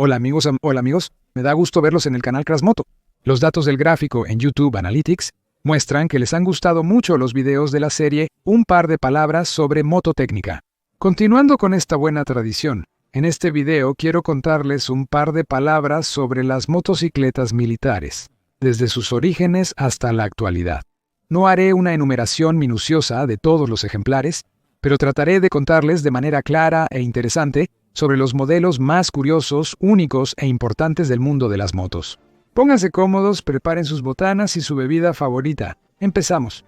Hola amigos, me da gusto verlos en el canal Crasmoto. Los datos del gráfico en YouTube Analytics muestran que les han gustado mucho los videos de la serie Un par de palabras sobre mototécnica. Continuando con esta buena tradición, en este video quiero contarles un par de palabras sobre las motocicletas militares, desde sus orígenes hasta la actualidad. No haré una enumeración minuciosa de todos los ejemplares, pero trataré de contarles de manera clara e interesante sobre los modelos más curiosos, únicos e importantes del mundo de las motos. Pónganse cómodos, preparen sus botanas y su bebida favorita. ¡Empezamos!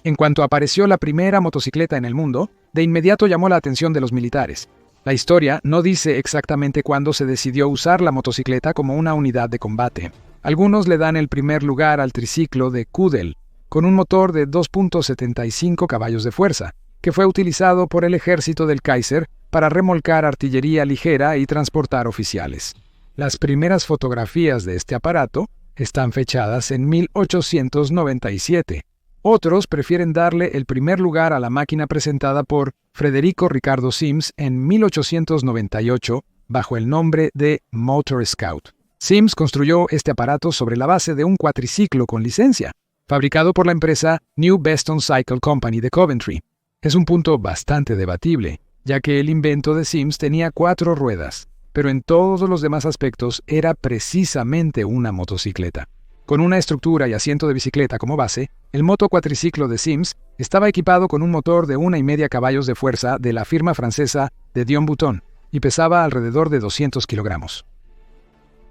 En cuanto apareció la primera motocicleta en el mundo, de inmediato llamó la atención de los militares. La historia no dice exactamente cuándo se decidió usar la motocicleta como una unidad de combate. Algunos le dan el primer lugar al triciclo de Kudel, con un motor de 2.75 caballos de fuerza, que fue utilizado por el ejército del Kaiser para remolcar artillería ligera y transportar oficiales. Las primeras fotografías de este aparato están fechadas en 1897. Otros prefieren darle el primer lugar a la máquina presentada por Federico Ricardo Sims en 1898 bajo el nombre de Motor Scout. Sims construyó este aparato sobre la base de un cuatriciclo con licencia, fabricado por la empresa New Beston Cycle Company de Coventry. Es un punto bastante debatible, ya que el invento de Sims tenía 4 ruedas, pero en todos los demás aspectos era precisamente una motocicleta. Con una estructura y asiento de bicicleta como base, el moto cuatriciclo de Sims estaba equipado con un motor de 1,5 caballos de fuerza de la firma francesa de Dion Bouton y pesaba alrededor de 200 kilogramos.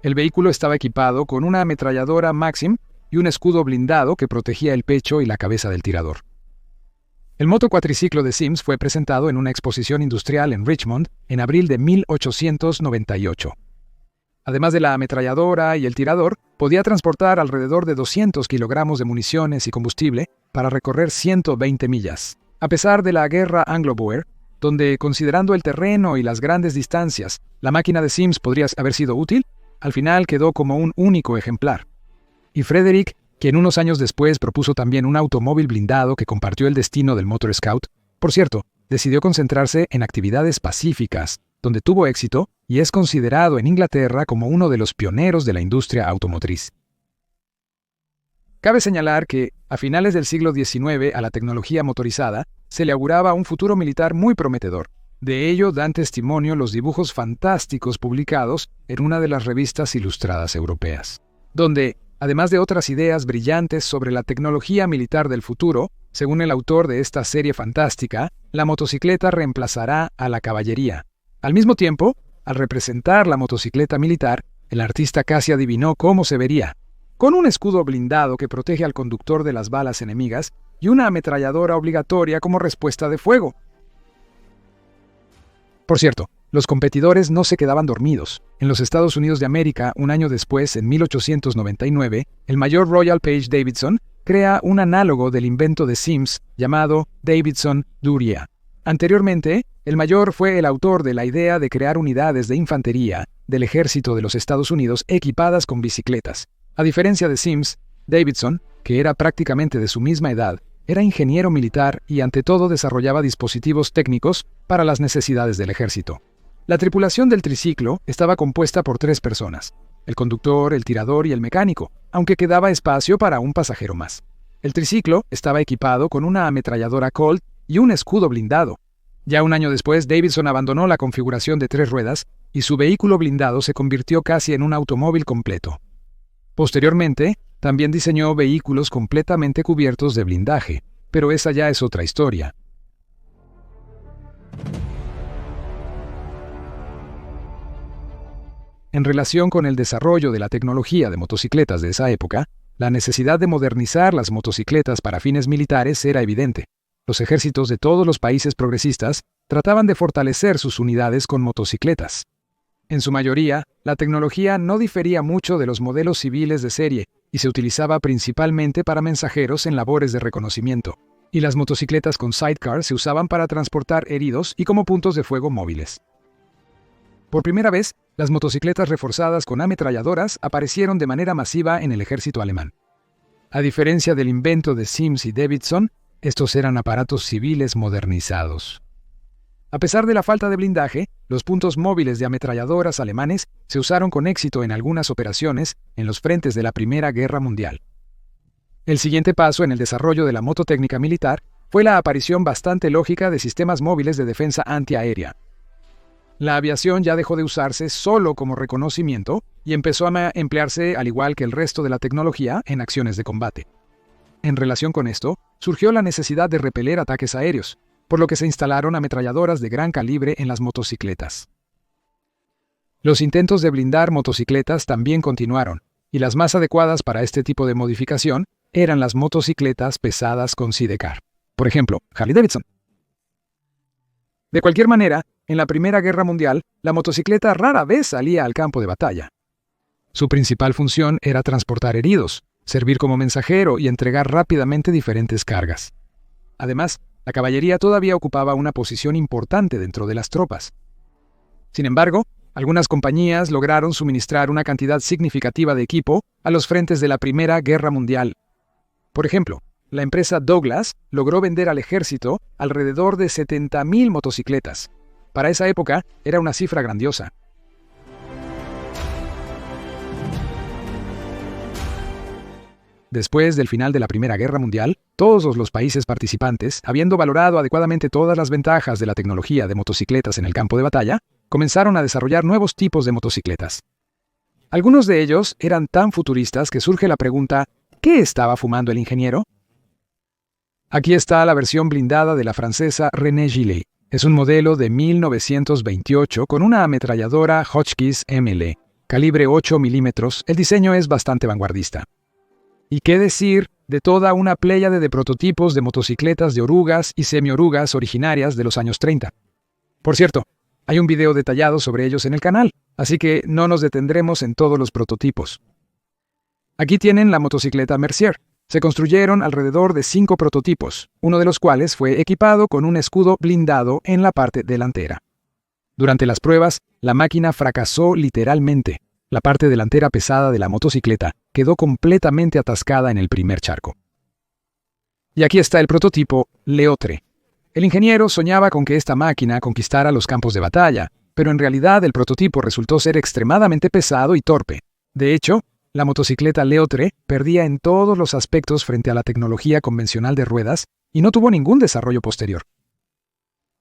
El vehículo estaba equipado con una ametralladora Maxim y un escudo blindado que protegía el pecho y la cabeza del tirador. El moto cuatriciclo de Sims fue presentado en una exposición industrial en Richmond en abril de 1898. Además de la ametralladora y el tirador, podía transportar alrededor de 200 kilogramos de municiones y combustible para recorrer 120 millas. A pesar de la guerra anglo-boer, donde, considerando el terreno y las grandes distancias, la máquina de Sims podría haber sido útil, al final quedó como un único ejemplar. Y Frederick, quien unos años después propuso también un automóvil blindado que compartió el destino del Motor Scout, por cierto, decidió concentrarse en actividades pacíficas, donde tuvo éxito y es considerado en Inglaterra como uno de los pioneros de la industria automotriz. Cabe señalar que, a finales del siglo XIX, a la tecnología motorizada se le auguraba un futuro militar muy prometedor. De ello dan testimonio los dibujos fantásticos publicados en una de las revistas ilustradas europeas, donde, además de otras ideas brillantes sobre la tecnología militar del futuro, según el autor de esta serie fantástica, la motocicleta reemplazará a la caballería. Al mismo tiempo, al representar la motocicleta militar, el artista casi adivinó cómo se vería, con un escudo blindado que protege al conductor de las balas enemigas y una ametralladora obligatoria como respuesta de fuego. Por cierto, los competidores no se quedaban dormidos. En los Estados Unidos de América, un año después, en 1899, el mayor Royal Page Davidson crea un análogo del invento de Sims llamado Davidson Duryea. Anteriormente, el mayor fue el autor de la idea de crear unidades de infantería del ejército de los Estados Unidos equipadas con bicicletas. A diferencia de Sims, Davidson, que era prácticamente de su misma edad, era ingeniero militar y ante todo desarrollaba dispositivos técnicos para las necesidades del ejército. La tripulación del triciclo estaba compuesta por 3 personas, el conductor, el tirador y el mecánico, aunque quedaba espacio para un pasajero más. El triciclo estaba equipado con una ametralladora Colt y un escudo blindado. Ya un año después, Davidson abandonó la configuración de 3 ruedas y su vehículo blindado se convirtió casi en un automóvil completo. Posteriormente, también diseñó vehículos completamente cubiertos de blindaje, pero esa ya es otra historia. En relación con el desarrollo de la tecnología de motocicletas de esa época, la necesidad de modernizar las motocicletas para fines militares era evidente. Los ejércitos de todos los países progresistas trataban de fortalecer sus unidades con motocicletas. En su mayoría, la tecnología no difería mucho de los modelos civiles de serie y se utilizaba principalmente para mensajeros en labores de reconocimiento, y las motocicletas con sidecar se usaban para transportar heridos y como puntos de fuego móviles. Por primera vez, las motocicletas reforzadas con ametralladoras aparecieron de manera masiva en el ejército alemán. A diferencia del invento de Sims y Davidson, estos eran aparatos civiles modernizados. A pesar de la falta de blindaje, los puntos móviles de ametralladoras alemanes se usaron con éxito en algunas operaciones en los frentes de la Primera Guerra Mundial. El siguiente paso en el desarrollo de la mototécnica militar fue la aparición bastante lógica de sistemas móviles de defensa antiaérea. La aviación ya dejó de usarse solo como reconocimiento y empezó a emplearse, al igual que el resto de la tecnología, en acciones de combate. En relación con esto, surgió la necesidad de repeler ataques aéreos, por lo que se instalaron ametralladoras de gran calibre en las motocicletas. Los intentos de blindar motocicletas también continuaron, y las más adecuadas para este tipo de modificación eran las motocicletas pesadas con sidecar. Por ejemplo, Harley-Davidson. De cualquier manera, en la Primera Guerra Mundial, la motocicleta rara vez salía al campo de batalla. Su principal función era transportar heridos, servir como mensajero y entregar rápidamente diferentes cargas. Además, la caballería todavía ocupaba una posición importante dentro de las tropas. Sin embargo, algunas compañías lograron suministrar una cantidad significativa de equipo a los frentes de la Primera Guerra Mundial. Por ejemplo, la empresa Douglas logró vender al ejército alrededor de 70,000 motocicletas. Para esa época, era una cifra grandiosa. Después del final de la Primera Guerra Mundial, todos los países participantes, habiendo valorado adecuadamente todas las ventajas de la tecnología de motocicletas en el campo de batalla, comenzaron a desarrollar nuevos tipos de motocicletas. Algunos de ellos eran tan futuristas que surge la pregunta, ¿qué estaba fumando el ingeniero? Aquí está la versión blindada de la francesa René Gillet. Es un modelo de 1928 con una ametralladora Hotchkiss ML, calibre 8 milímetros. El diseño es bastante vanguardista. ¿Y qué decir de toda una pléyade de prototipos de motocicletas de orugas y semiorugas originarias de los años 30? Por cierto, hay un video detallado sobre ellos en el canal, así que no nos detendremos en todos los prototipos. Aquí tienen la motocicleta Mercier. Se construyeron alrededor de 5 prototipos, uno de los cuales fue equipado con un escudo blindado en la parte delantera. Durante las pruebas, la máquina fracasó literalmente. La parte delantera pesada de la motocicleta quedó completamente atascada en el primer charco. Y aquí está el prototipo Leotre. El ingeniero soñaba con que esta máquina conquistara los campos de batalla, pero en realidad el prototipo resultó ser extremadamente pesado y torpe. De hecho, la motocicleta Leotre perdía en todos los aspectos frente a la tecnología convencional de ruedas y no tuvo ningún desarrollo posterior.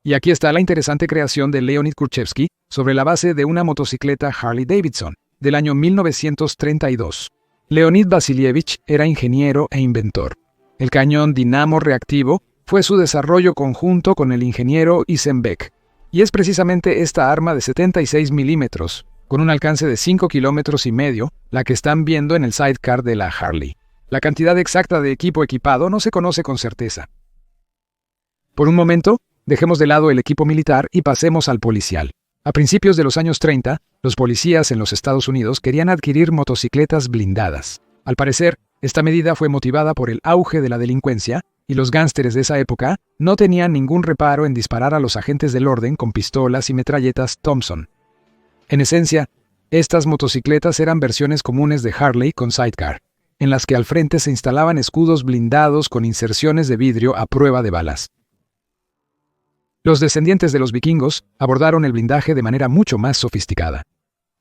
Y aquí está la interesante creación de Leonid Kurchevsky sobre la base de una motocicleta Harley-Davidson del año 1932. Leonid Vasilievich era ingeniero e inventor. El cañón dinamo reactivo fue su desarrollo conjunto con el ingeniero Isenbeck, y es precisamente esta arma de 76 milímetros, con un alcance de 5,5 kilómetros, la que están viendo en el sidecar de la Harley. La cantidad exacta de equipo equipado no se conoce con certeza. Por un momento, dejemos de lado el equipo militar y pasemos al policial. A principios de los años 30, los policías en los Estados Unidos querían adquirir motocicletas blindadas. Al parecer, esta medida fue motivada por el auge de la delincuencia, y los gánsteres de esa época no tenían ningún reparo en disparar a los agentes del orden con pistolas y metralletas Thompson. En esencia, estas motocicletas eran versiones comunes de Harley con sidecar, en las que al frente se instalaban escudos blindados con inserciones de vidrio a prueba de balas. Los descendientes de los vikingos abordaron el blindaje de manera mucho más sofisticada.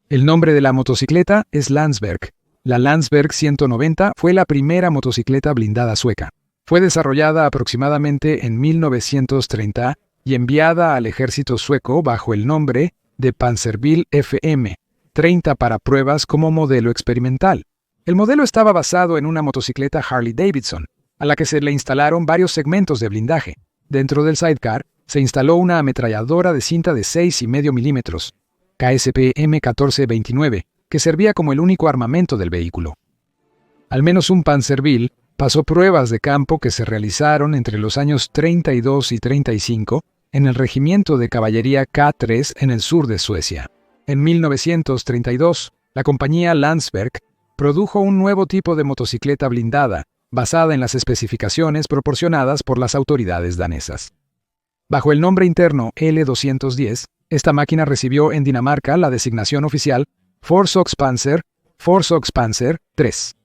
El nombre de la motocicleta es Landsberg. La Landsberg 190 fue la primera motocicleta blindada sueca. Fue desarrollada aproximadamente en 1930 y enviada al ejército sueco bajo el nombre de Panzerbil FM-30 para pruebas como modelo experimental. El modelo estaba basado en una motocicleta Harley-Davidson, a la que se le instalaron varios segmentos de blindaje. Dentro del sidecar se instaló una ametralladora de cinta de 6,5 milímetros, KSP M1429, que servía como el único armamento del vehículo. Al menos un Panzerbil pasó pruebas de campo que se realizaron entre los años 32 y 35 en el regimiento de caballería K3 en el sur de Suecia. En 1932, la compañía Landsberg produjo un nuevo tipo de motocicleta blindada, basada en las especificaciones proporcionadas por las autoridades danesas. Bajo el nombre interno L210, esta máquina recibió en Dinamarca la designación oficial Forsøgspanser 3.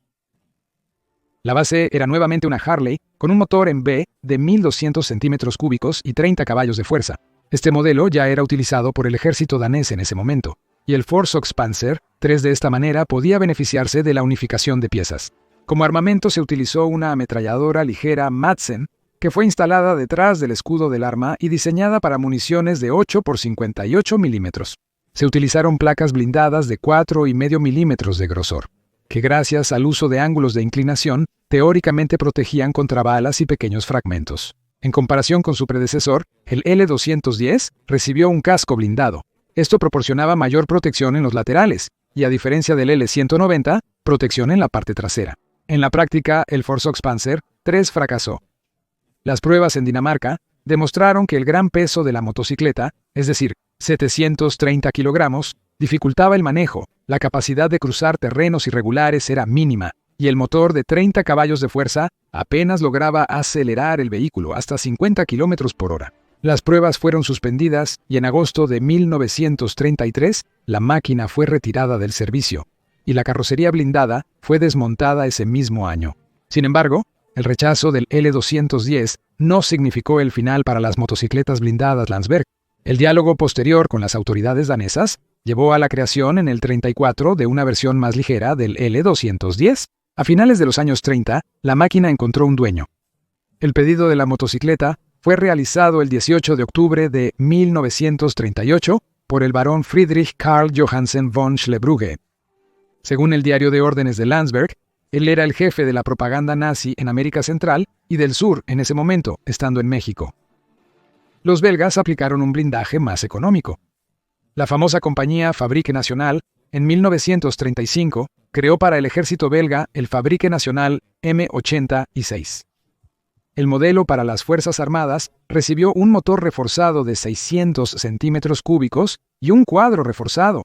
La base era nuevamente una Harley con un motor en B de 1200 centímetros cúbicos y 30 caballos de fuerza. Este modelo ya era utilizado por el ejército danés en ese momento, y el Forsøgspanser 3 de esta manera podía beneficiarse de la unificación de piezas. Como armamento se utilizó una ametralladora ligera Madsen, que fue instalada detrás del escudo del arma y diseñada para municiones de 8 por 58 milímetros. Se utilizaron placas blindadas de 4,5 milímetros de grosor, que gracias al uso de ángulos de inclinación, teóricamente protegían contra balas y pequeños fragmentos. En comparación con su predecesor, el L210 recibió un casco blindado. Esto proporcionaba mayor protección en los laterales, y a diferencia del L190, protección en la parte trasera. En la práctica, el Forsøgspanser 3 fracasó. Las pruebas en Dinamarca demostraron que el gran peso de la motocicleta, es decir, 730 kilogramos, dificultaba el manejo, la capacidad de cruzar terrenos irregulares era mínima, y el motor de 30 caballos de fuerza apenas lograba acelerar el vehículo hasta 50 kilómetros por hora. Las pruebas fueron suspendidas y en agosto de 1933 la máquina fue retirada del servicio, y la carrocería blindada fue desmontada ese mismo año. Sin embargo, el rechazo del L210 no significó el final para las motocicletas blindadas Landsberg. El diálogo posterior con las autoridades danesas llevó a la creación en el 34 de una versión más ligera del L210. A finales de los años 30, la máquina encontró un dueño. El pedido de la motocicleta fue realizado el 18 de octubre de 1938 por el barón Friedrich Karl Johansen von Schliebrugge. Según el diario de órdenes de Landsberg, él era el jefe de la propaganda nazi en América Central y del Sur en ese momento, estando en México. Los belgas aplicaron un blindaje más económico. La famosa compañía Fabrique Nationale, en 1935, creó para el ejército belga el Fabrique Nationale M86. El modelo para las Fuerzas Armadas recibió un motor reforzado de 600 centímetros cúbicos y un cuadro reforzado.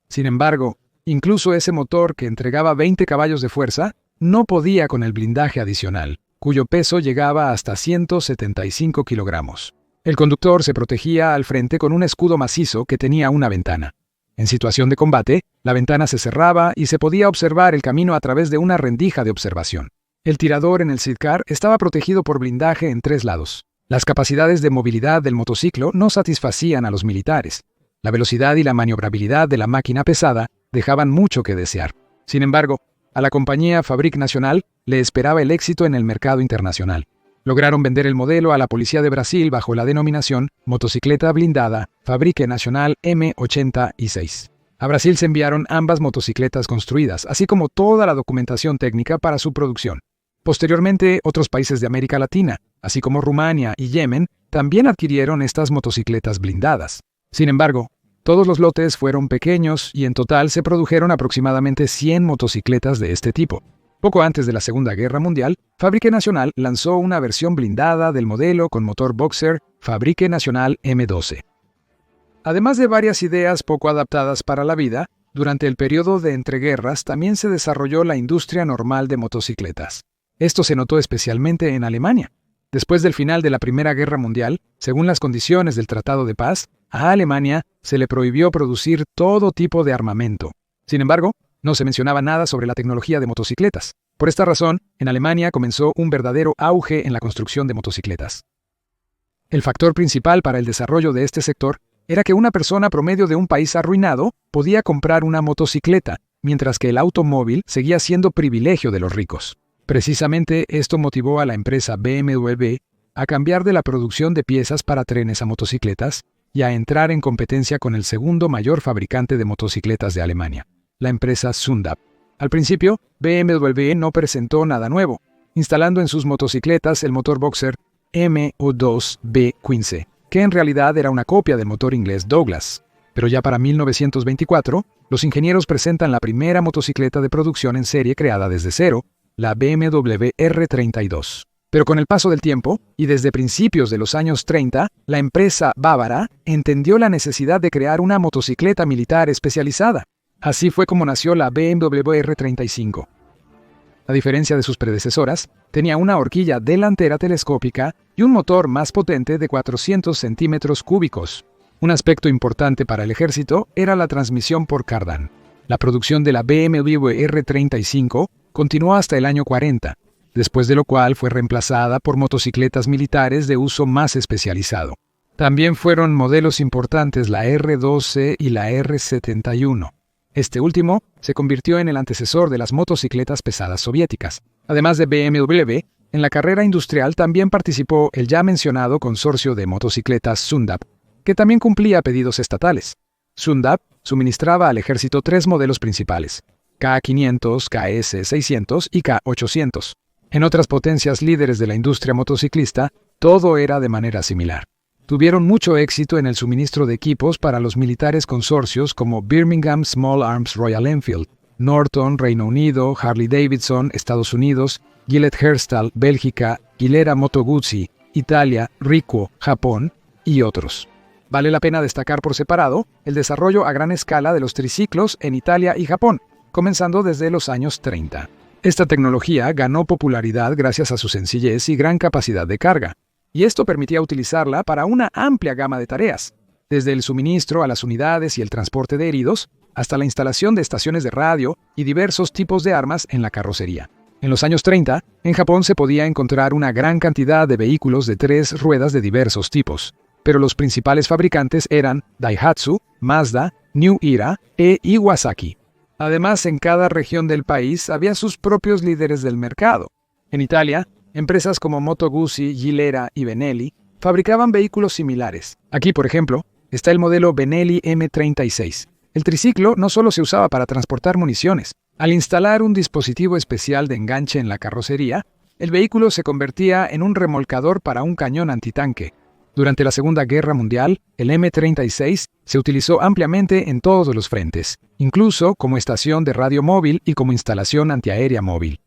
Sin embargo, incluso ese motor que entregaba 20 caballos de fuerza no podía con el blindaje adicional, cuyo peso llegaba hasta 175 kilogramos. El conductor se protegía al frente con un escudo macizo que tenía una ventana. En situación de combate, la ventana se cerraba y se podía observar el camino a través de una rendija de observación. El tirador en el sidecar estaba protegido por blindaje en 3 lados. Las capacidades de movilidad del motociclo no satisfacían a los militares. La velocidad y la maniobrabilidad de la máquina pesada dejaban mucho que desear. Sin embargo, a la compañía Fabrique Nationale le esperaba el éxito en el mercado internacional. Lograron vender el modelo a la policía de Brasil bajo la denominación Motocicleta Blindada Fabrique Nationale M86. A Brasil se enviaron ambas motocicletas construidas, así como toda la documentación técnica para su producción. Posteriormente, otros países de América Latina, así como Rumania y Yemen, también adquirieron estas motocicletas blindadas. Sin embargo, todos los lotes fueron pequeños y en total se produjeron aproximadamente 100 motocicletas de este tipo. Poco antes de la Segunda Guerra Mundial, Fabrique Nationale lanzó una versión blindada del modelo con motor boxer Fabrique Nationale M12. Además de varias ideas poco adaptadas para la vida, durante el periodo de entreguerras también se desarrolló la industria normal de motocicletas. Esto se notó especialmente en Alemania. Después del final de la Primera Guerra Mundial, según las condiciones del Tratado de Paz, a Alemania se le prohibió producir todo tipo de armamento. Sin embargo, no se mencionaba nada sobre la tecnología de motocicletas. Por esta razón, en Alemania comenzó un verdadero auge en la construcción de motocicletas. El factor principal para el desarrollo de este sector era que una persona promedio de un país arruinado podía comprar una motocicleta, mientras que el automóvil seguía siendo privilegio de los ricos. Precisamente esto motivó a la empresa BMW a cambiar de la producción de piezas para trenes a motocicletas y a entrar en competencia con el segundo mayor fabricante de motocicletas de Alemania, la empresa Zundap. Al principio, BMW no presentó nada nuevo, instalando en sus motocicletas el motor boxer MO2B15, que en realidad era una copia del motor inglés Douglas. Pero ya para 1924, los ingenieros presentan la primera motocicleta de producción en serie creada desde cero, la BMW R32. Pero con el paso del tiempo, y desde principios de los años 30, la empresa bávara entendió la necesidad de crear una motocicleta militar especializada. Así fue como nació la BMW R35. A diferencia de sus predecesoras, tenía una horquilla delantera telescópica y un motor más potente de 400 centímetros cúbicos. Un aspecto importante para el ejército era la transmisión por cardán. La producción de la BMW R35 continuó hasta el año 40, después de lo cual fue reemplazada por motocicletas militares de uso más especializado. También fueron modelos importantes la R12 y la R71. Este último se convirtió en el antecesor de las motocicletas pesadas soviéticas. Además de BMW, en la carrera industrial también participó el ya mencionado consorcio de motocicletas Sundap, que también cumplía pedidos estatales. Sundap suministraba al ejército 3 modelos principales: K500, KS600 y K800. En otras potencias líderes de la industria motociclista, todo era de manera similar. Tuvieron mucho éxito en el suministro de equipos para los militares consorcios como Birmingham Small Arms Royal Enfield, Norton, Reino Unido, Harley Davidson, Estados Unidos, Gillette Herstal, Bélgica, Gilera Moto Guzzi, Italia, Ricoh, Japón y otros. Vale la pena destacar por separado el desarrollo a gran escala de los triciclos en Italia y Japón, comenzando desde los años 30. Esta tecnología ganó popularidad gracias a su sencillez y gran capacidad de carga, y esto permitía utilizarla para una amplia gama de tareas, desde el suministro a las unidades y el transporte de heridos, hasta la instalación de estaciones de radio y diversos tipos de armas en la carrocería. En los años 30, en Japón se podía encontrar una gran cantidad de vehículos de 3 ruedas de diversos tipos, pero los principales fabricantes eran Daihatsu, Mazda, New Era e Iwasaki. Además, en cada región del país había sus propios líderes del mercado. En Italia, empresas como Moto Guzzi, Gilera y Benelli fabricaban vehículos similares. Aquí, por ejemplo, está el modelo Benelli M36. El triciclo no solo se usaba para transportar municiones. Al instalar un dispositivo especial de enganche en la carrocería, el vehículo se convertía en un remolcador para un cañón antitanque. Durante la Segunda Guerra Mundial, el M36 se utilizó ampliamente en todos los frentes, incluso como estación de radio móvil y como instalación antiaérea móvil.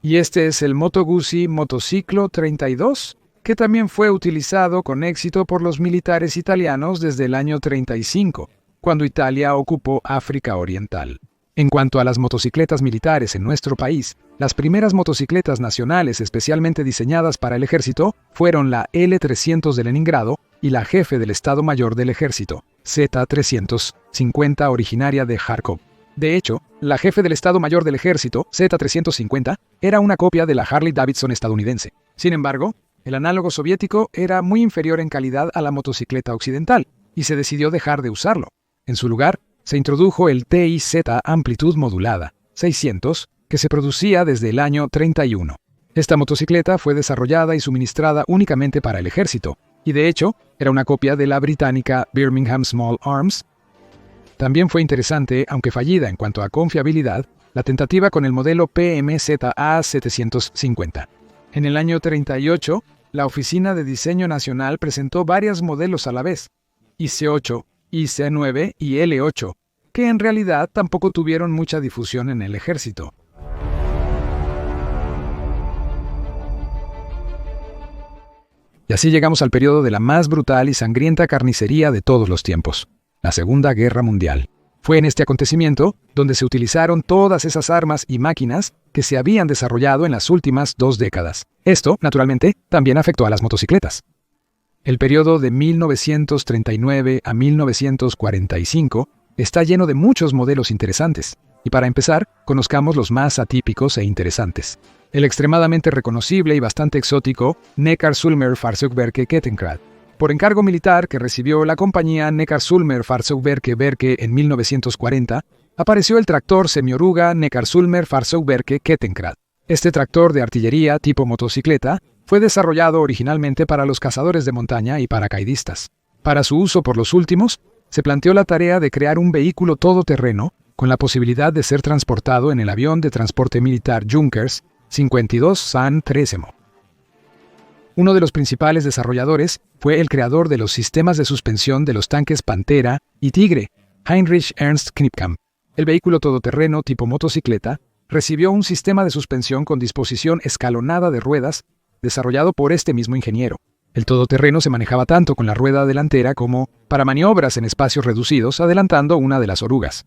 Y este es el Moto Guzzi Motociclo 32, que también fue utilizado con éxito por los militares italianos desde el año 35, cuando Italia ocupó África Oriental. En cuanto a las motocicletas militares en nuestro país, las primeras motocicletas nacionales especialmente diseñadas para el ejército fueron la L300 de Leningrado y la Jefe del Estado Mayor del Ejército, Z350, originaria de Kharkov. De hecho, la Jefe del Estado Mayor del Ejército, Z350, era una copia de la Harley Davidson estadounidense. Sin embargo, el análogo soviético era muy inferior en calidad a la motocicleta occidental, y se decidió dejar de usarlo. En su lugar, se introdujo el TIZ amplitud modulada, 600, que se producía desde el año 31. Esta motocicleta fue desarrollada y suministrada únicamente para el ejército, y de hecho, era una copia de la británica Birmingham Small Arms. También fue interesante, aunque fallida en cuanto a confiabilidad, la tentativa con el modelo PMZA 750. En el año 38, la Oficina de Diseño Nacional presentó varios modelos a la vez, IC8, IC9 y L8, que en realidad tampoco tuvieron mucha difusión en el ejército. Y así llegamos al periodo de la más brutal y sangrienta carnicería de todos los tiempos, la Segunda Guerra Mundial. Fue en este acontecimiento donde se utilizaron todas esas armas y máquinas que se habían desarrollado en las últimas 2 décadas. Esto, naturalmente, también afectó a las motocicletas. El periodo de 1939 a 1945 está lleno de muchos modelos interesantes, y para empezar, conozcamos los más atípicos e interesantes. El extremadamente reconocible y bastante exótico Neckar-Sulmer Fahrzeugwerke Kettenrad. Por encargo militar que recibió la compañía Neckar-Sulmer Fahrzeugwerke en 1940, apareció el tractor semioruga Neckar-Sulmer Fahrzeugwerke Kettenrad. Este tractor de artillería tipo motocicleta fue desarrollado originalmente para los cazadores de montaña y paracaidistas. Para su uso por los últimos, se planteó la tarea de crear un vehículo todoterreno con la posibilidad de ser transportado en el avión de transporte militar Junkers 52 San Tresemo. Uno de los principales desarrolladores fue el creador de los sistemas de suspensión de los tanques Pantera y Tigre, Heinrich Ernst Knipkamp. El vehículo todoterreno tipo motocicleta recibió un sistema de suspensión con disposición escalonada de ruedas desarrollado por este mismo ingeniero. El todoterreno se manejaba tanto con la rueda delantera como para maniobras en espacios reducidos, adelantando una de las orugas.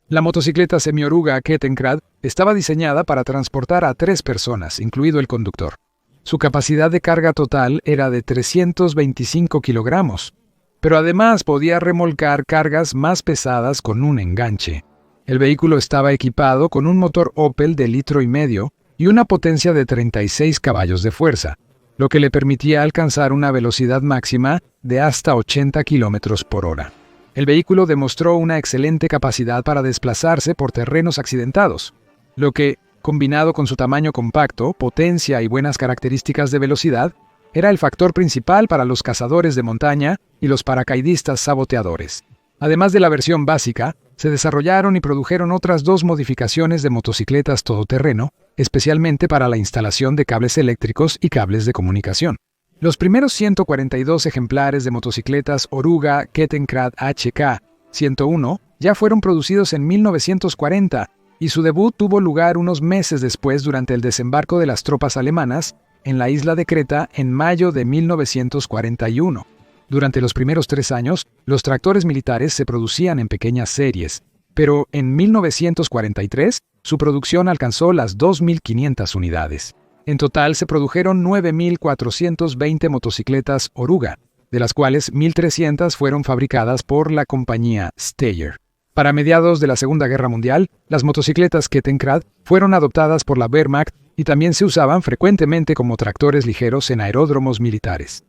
La motocicleta semioruga Kettenkrad estaba diseñada para transportar a 3 personas, incluido el conductor. Su capacidad de carga total era de 325 kilogramos, pero además podía remolcar cargas más pesadas con un enganche. El vehículo estaba equipado con un motor Opel de 1,5 litros y una potencia de 36 caballos de fuerza, lo que le permitía alcanzar una velocidad máxima de hasta 80 kilómetros por hora. El vehículo demostró una excelente capacidad para desplazarse por terrenos accidentados, lo que, combinado con su tamaño compacto, potencia y buenas características de velocidad, era el factor principal para los cazadores de montaña y los paracaidistas saboteadores. Además de la versión básica, se desarrollaron y produjeron otras 2 modificaciones de motocicletas todoterreno, especialmente para la instalación de cables eléctricos y cables de comunicación. Los primeros 142 ejemplares de motocicletas Oruga Kettenkrad HK 101 ya fueron producidos en 1940 y su debut tuvo lugar unos meses después durante el desembarco de las tropas alemanas en la isla de Creta en mayo de 1941. Durante los primeros 3 años, los tractores militares se producían en pequeñas series, pero en 1943 su producción alcanzó las 2.500 unidades. En total se produjeron 9.420 motocicletas Oruga, de las cuales 1.300 fueron fabricadas por la compañía Steyr. Para mediados de la Segunda Guerra Mundial, las motocicletas Kettenkrad fueron adoptadas por la Wehrmacht y también se usaban frecuentemente como tractores ligeros en aeródromos militares.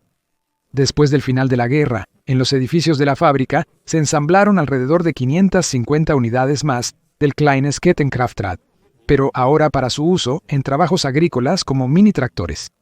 Después del final de la guerra, en los edificios de la fábrica se ensamblaron alrededor de 550 unidades más del Kleines Kettenkraftrad, pero ahora para su uso en trabajos agrícolas como mini tractores.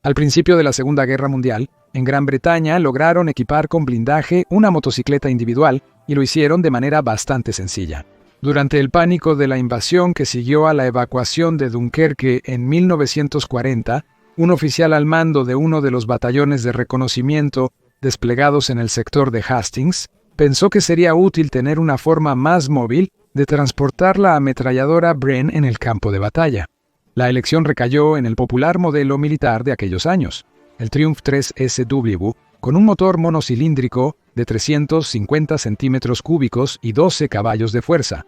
Al principio de la Segunda Guerra Mundial, en Gran Bretaña lograron equipar con blindaje una motocicleta individual y lo hicieron de manera bastante sencilla. Durante el pánico de la invasión que siguió a la evacuación de Dunkerque en 1940, un oficial al mando de uno de los batallones de reconocimiento desplegados en el sector de Hastings pensó que sería útil tener una forma más móvil de transportar la ametralladora Bren en el campo de batalla. La elección recayó en el popular modelo militar de aquellos años, el Triumph 3 SW, con un motor monocilíndrico de 350 centímetros cúbicos y 12 caballos de fuerza.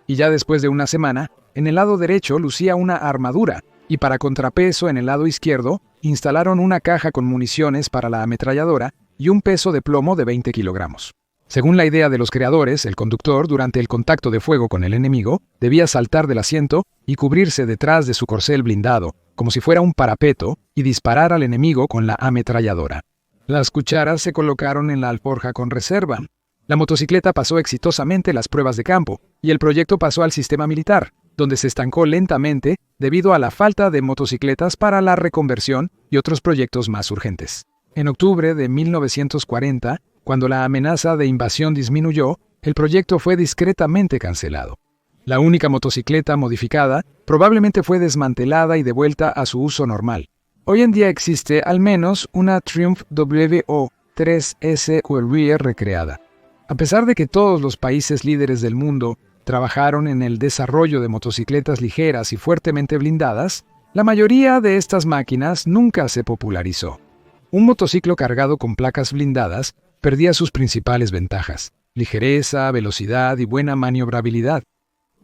Y ya después de una semana, en el lado derecho lucía una armadura, y para contrapeso en el lado izquierdo, instalaron una caja con municiones para la ametralladora y un peso de plomo de 20 kilogramos. Según la idea de los creadores, el conductor, durante el contacto de fuego con el enemigo, debía saltar del asiento y cubrirse detrás de su corcel blindado, como si fuera un parapeto, y disparar al enemigo con la ametralladora. Las cucharas se colocaron en la alforja con reserva. La motocicleta pasó exitosamente las pruebas de campo, y el proyecto pasó al sistema militar, donde se estancó lentamente debido a la falta de motocicletas para la reconversión y otros proyectos más urgentes. En octubre de 1940, cuando la amenaza de invasión disminuyó, el proyecto fue discretamente cancelado. La única motocicleta modificada probablemente fue desmantelada y devuelta a su uso normal. Hoy en día existe al menos una Triumph WO3S Courier recreada. A pesar de que todos los países líderes del mundo trabajaron en el desarrollo de motocicletas ligeras y fuertemente blindadas, la mayoría de estas máquinas nunca se popularizó. Un motociclo cargado con placas blindadas perdía sus principales ventajas: ligereza, velocidad y buena maniobrabilidad.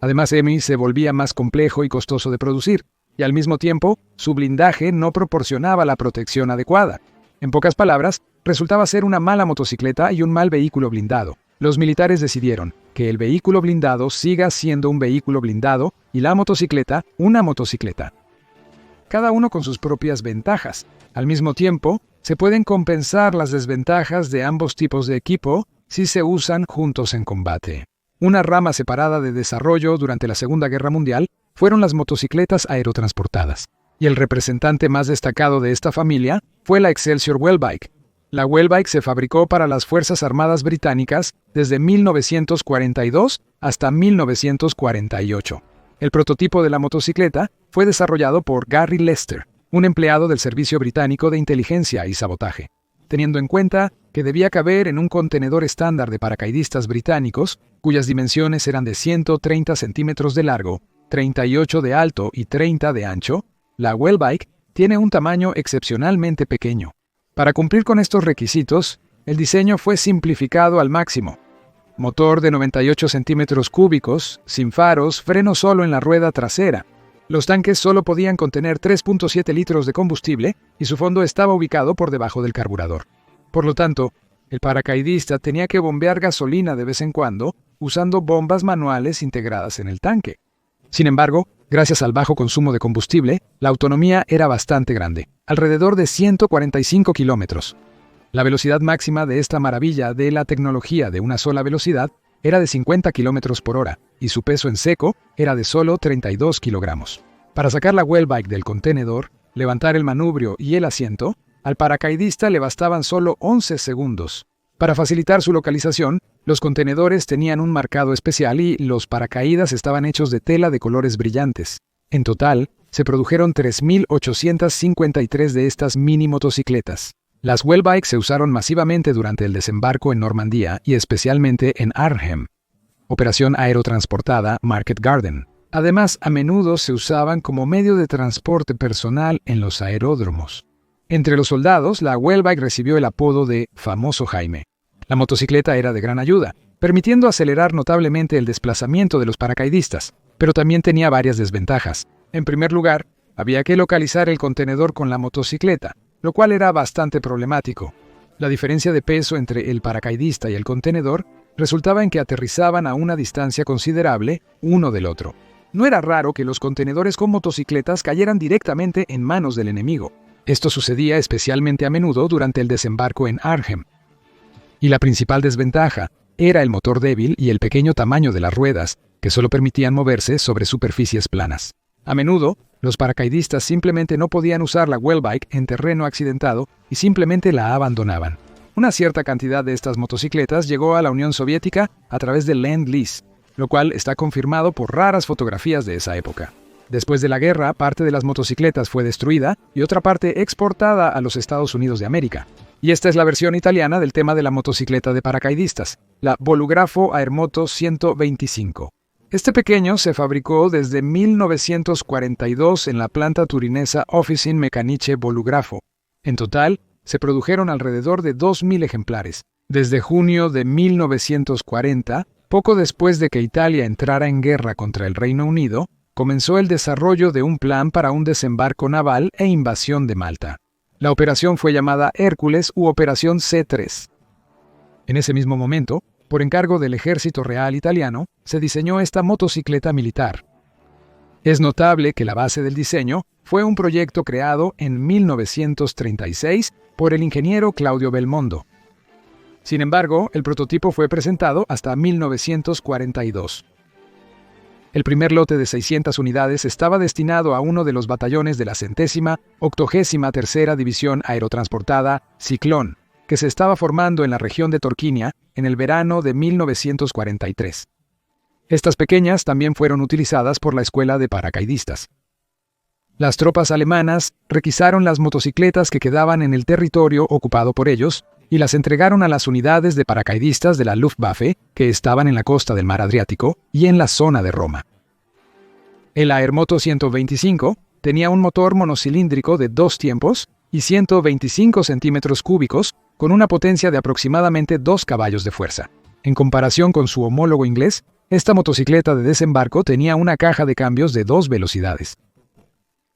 Además, se volvía más complejo y costoso de producir, y al mismo tiempo, su blindaje no proporcionaba la protección adecuada. En pocas palabras, resultaba ser una mala motocicleta y un mal vehículo blindado. Los militares decidieron que el vehículo blindado siga siendo un vehículo blindado y la motocicleta una motocicleta. Cada uno con sus propias ventajas. Al mismo tiempo, se pueden compensar las desventajas de ambos tipos de equipo si se usan juntos en combate. Una rama separada de desarrollo durante la Segunda Guerra Mundial fueron las motocicletas aerotransportadas, y el representante más destacado de esta familia fue la Excelsior Welbike. La Welbike se fabricó para las Fuerzas Armadas británicas desde 1942 hasta 1948. El prototipo de la motocicleta fue desarrollado por Gary Lester, un empleado del Servicio Británico de Inteligencia y Sabotaje. teniendo en cuenta que debía caber en un contenedor estándar de paracaidistas británicos, cuyas dimensiones eran de 130 centímetros de largo, 38 de alto y 30 de ancho. La Welbike tiene un tamaño excepcionalmente pequeño. Para cumplir con estos requisitos, el diseño fue simplificado al máximo. Motor de 98 centímetros cúbicos, sin faros, freno solo en la rueda trasera. Los tanques solo podían contener 3.7 litros de combustible y su fondo estaba ubicado por debajo del carburador. Por lo tanto, el paracaidista tenía que bombear gasolina de vez en cuando usando bombas manuales integradas en el tanque. Sin embargo, gracias al bajo consumo de combustible, la autonomía era bastante grande, alrededor de 145 kilómetros. La velocidad máxima de esta maravilla de la tecnología de una sola velocidad era de 50 kilómetros por hora y su peso en seco era de solo 32 kilogramos. Para sacar la Welbike del contenedor, levantar el manubrio y el asiento, al paracaidista le bastaban solo 11 segundos. Para facilitar su localización, los contenedores tenían un marcado especial y los paracaídas estaban hechos de tela de colores brillantes. En total, se produjeron 3.853 de estas mini motocicletas. Las Welbike se usaron masivamente durante el desembarco en Normandía y especialmente en Arnhem. Operación aerotransportada Market Garden. Además, a menudo se usaban como medio de transporte personal en los aeródromos. Entre los soldados, la Welbike recibió el apodo de Famoso Jaime. La motocicleta era de gran ayuda, permitiendo acelerar notablemente el desplazamiento de los paracaidistas, pero también tenía varias desventajas. En primer lugar, había que localizar el contenedor con la motocicleta, lo cual era bastante problemático. La diferencia de peso entre el paracaidista y el contenedor resultaba en que aterrizaban a una distancia considerable uno del otro. No era raro que los contenedores con motocicletas cayeran directamente en manos del enemigo. Esto sucedía especialmente a menudo durante el desembarco en Arnhem. Y la principal desventaja era el motor débil y el pequeño tamaño de las ruedas, que solo permitían moverse sobre superficies planas. A menudo, los paracaidistas simplemente no podían usar la Welbike en terreno accidentado y simplemente la abandonaban. Una cierta cantidad de estas motocicletas llegó a la Unión Soviética a través del Lend-Lease, lo cual está confirmado por raras fotografías de esa época. Después de la guerra, parte de las motocicletas fue destruida y otra parte exportada a los Estados Unidos de América. Y esta es la versión italiana del tema de la motocicleta de paracaidistas, la Bolografo Aermoto 125. Este pequeño se fabricó desde 1942 en la planta turinesa Officine Meccaniche Bolografo. En total, se produjeron alrededor de 2.000 ejemplares. Desde junio de 1940, poco después de que Italia entrara en guerra contra el Reino Unido, comenzó el desarrollo de un plan para un desembarco naval e invasión de Malta. La operación fue llamada Hércules u Operación C3. En ese mismo momento, por encargo del Ejército Real Italiano, se diseñó esta motocicleta militar. Es notable que la base del diseño fue un proyecto creado en 1936 por el ingeniero Claudio Belmondo. Sin embargo, el prototipo fue presentado hasta 1942. El primer lote de 600 unidades estaba destinado a uno de los batallones de la 183ª División Aerotransportada Ciclón, que se estaba formando en la región de Torquinia en el verano de 1943. Estas pequeñas también fueron utilizadas por la escuela de paracaidistas. Las tropas alemanas requisaron las motocicletas que quedaban en el territorio ocupado por ellos y las entregaron a las unidades de paracaidistas de la Luftwaffe que estaban en la costa del mar Adriático y en la zona de Roma. El Aermoto 125 tenía un motor monocilíndrico de 2 tiempos y 125 centímetros cúbicos con una potencia de aproximadamente 2 caballos de fuerza. En comparación con su homólogo inglés, esta motocicleta de desembarco tenía una caja de cambios de 2 velocidades.